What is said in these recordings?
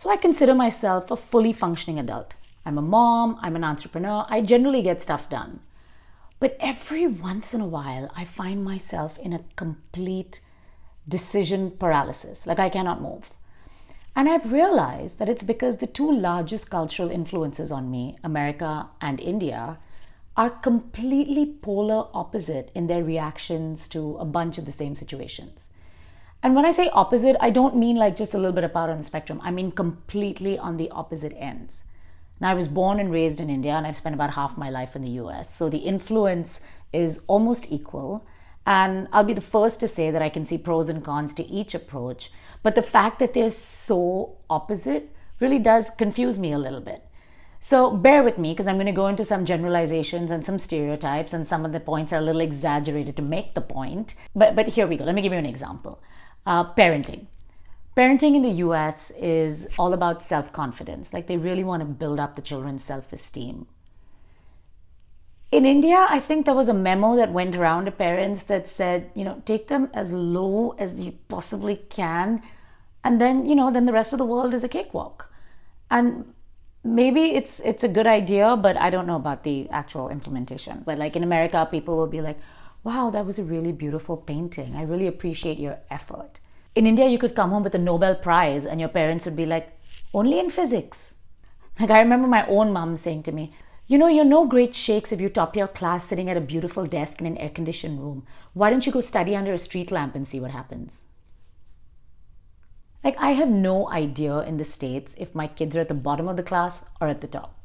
So I consider myself a fully functioning adult. I'm a mom, I'm an entrepreneur, I generally get stuff done. But every once in a while, I find myself in a complete decision paralysis, like I cannot move. And I've realized that it's because the two largest cultural influences on me, America and India, are completely polar opposite in their reactions to a bunch of the same situations. And when I say opposite, I don't mean like just a little bit apart on the spectrum. I mean completely on the opposite ends. Now, I was born and raised in India, and I've spent about half my life in the US. So the influence is almost equal. And I'll be the first to say that I can see pros and cons to each approach. But the fact that they're so opposite really does confuse me a little bit. So bear with me, because I'm going to go into some generalizations and some stereotypes, and some of the points are a little exaggerated to make the point. But here we go. Let me give you an example. Parenting. Parenting in the US is all about self-confidence. Like they really want to build up the children's self-esteem. In India, I think there was a memo that went around to parents that said, take them as low as you possibly can. And then, then the rest of the world is a cakewalk. And maybe it's a good idea, but I don't know about the actual implementation. But like in America, people will be like, wow, that was a really beautiful painting. I really appreciate your effort. In India, you could come home with a Nobel Prize and your parents would be like, only in physics. Like I remember my own mom saying to me, you're no great shakes if you top your class sitting at a beautiful desk in an air-conditioned room. Why don't you go study under a street lamp and see what happens? Like I have no idea in the States if my kids are at the bottom of the class or at the top.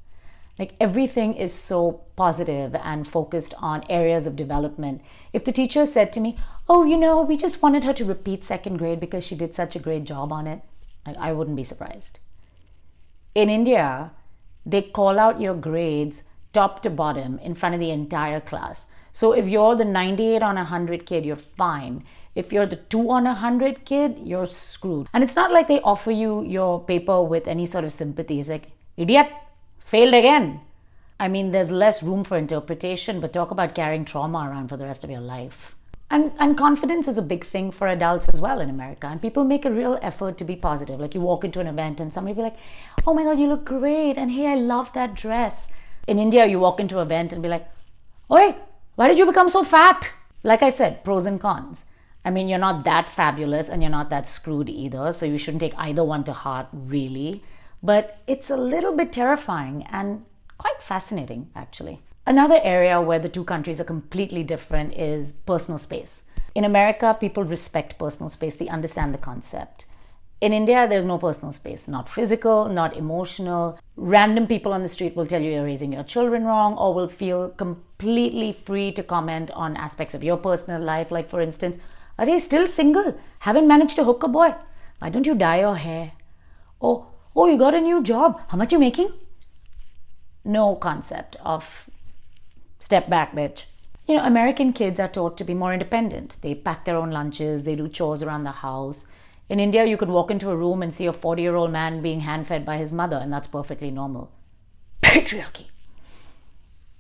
Like everything is so positive and focused on areas of development. If the teacher said to me, oh, we just wanted her to repeat second grade because she did such a great job on it, like I wouldn't be surprised. In India, they call out your grades top to bottom in front of the entire class. So if you're the 98 on 100 kid, you're fine. If you're the 2 on 100 kid, you're screwed. And it's not like they offer you your paper with any sort of sympathy. It's like, idiot, failed again. I mean, there's less room for interpretation, but talk about carrying trauma around for the rest of your life. And confidence is a big thing for adults as well in America. And people make a real effort to be positive. Like you walk into an event and somebody will be like, oh my God, you look great. And hey, I love that dress. In India, you walk into an event and be like, oi, why did you become so fat? Like I said, pros and cons. I mean, you're not that fabulous and you're not that screwed either. So you shouldn't take either one to heart, really. But it's a little bit terrifying and quite fascinating, actually. Another area where the two countries are completely different is personal space. In America, people respect personal space. They understand the concept. In India, there's no personal space. Not physical, not emotional. Random people on the street will tell you you're raising your children wrong or will feel completely free to comment on aspects of your personal life. Like, for instance, are they still single? Haven't managed to hook a boy? Why don't you dye your hair? Oh, you got a new job. How much are you making? No concept of step back, bitch. American kids are taught to be more independent. They pack their own lunches. They do chores around the house. In India, you could walk into a room and see a 40-year-old man being hand-fed by his mother, and that's perfectly normal. Patriarchy.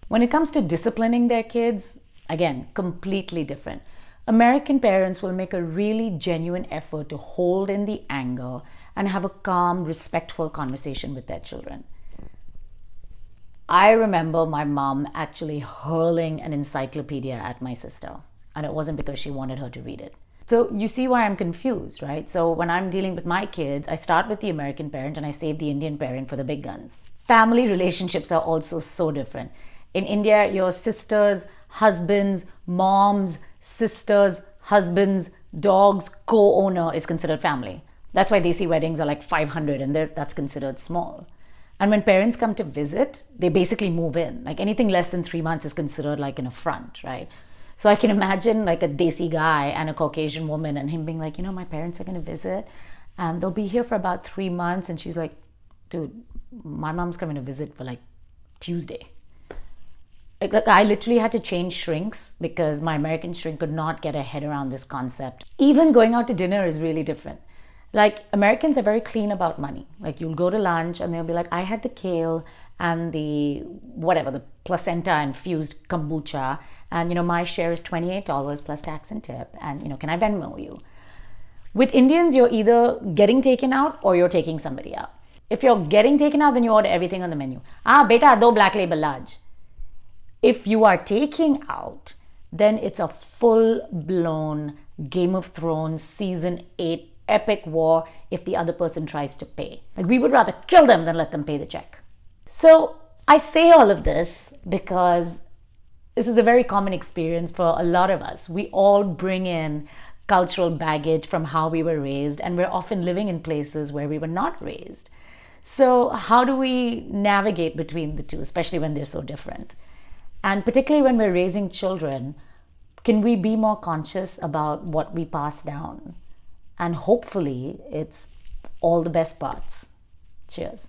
When it comes to disciplining their kids, again, completely different. American parents will make a really genuine effort to hold in the anger and have a calm, respectful conversation with their children. I remember my mom actually hurling an encyclopedia at my sister, and it wasn't because she wanted her to read it. So you see why I'm confused, right? So when I'm dealing with my kids, I start with the American parent and I save the Indian parent for the big guns. Family relationships are also so different. In India, your sisters, husbands, moms, sisters, husbands, dogs, co-owner is considered family. That's why Desi weddings are like 500 and that's considered small. And when parents come to visit, they basically move in. Like anything less than 3 months is considered like an affront, right? So I can imagine like a Desi guy and a Caucasian woman and him being like, my parents are going to visit and they'll be here for about 3 months. And she's like, dude, my mom's coming to visit for like Tuesday. Like I literally had to change shrinks because my American shrink could not get a head around this concept. Even going out to dinner is really different. Like Americans are very clean about money. Like you'll go to lunch and they'll be like, I had the kale and the placenta infused kombucha. And my share is $28 plus tax and tip. And can I Venmo you? With Indians, you're either getting taken out or you're taking somebody out. If you're getting taken out, then you order everything on the menu. Ah, beta, do black label large. If you are taking out, then it's a full-blown Game of Thrones season 8 epic war if the other person tries to pay. Like, we would rather kill them than let them pay the check. So I say all of this because this is a very common experience for a lot of us. We all bring in cultural baggage from how we were raised, and we're often living in places where we were not raised. So how do we navigate between the two, especially when they're so different? And particularly when we're raising children, can we be more conscious about what we pass down? And hopefully it's all the best parts. Cheers.